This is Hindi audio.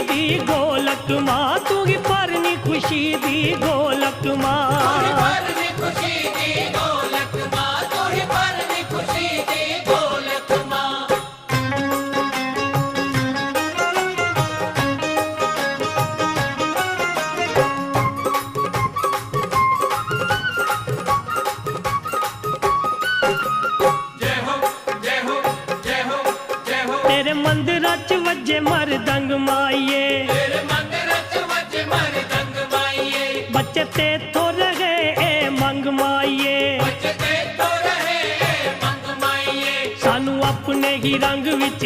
दी गोलक मां, तू ही भरनी खुशी दी गोलक मां। तेरे मंदिरा च वजे मरदंग माइये, बच्चे ते तो रहे ए मंग माइये, सानू अपने ही रंग विच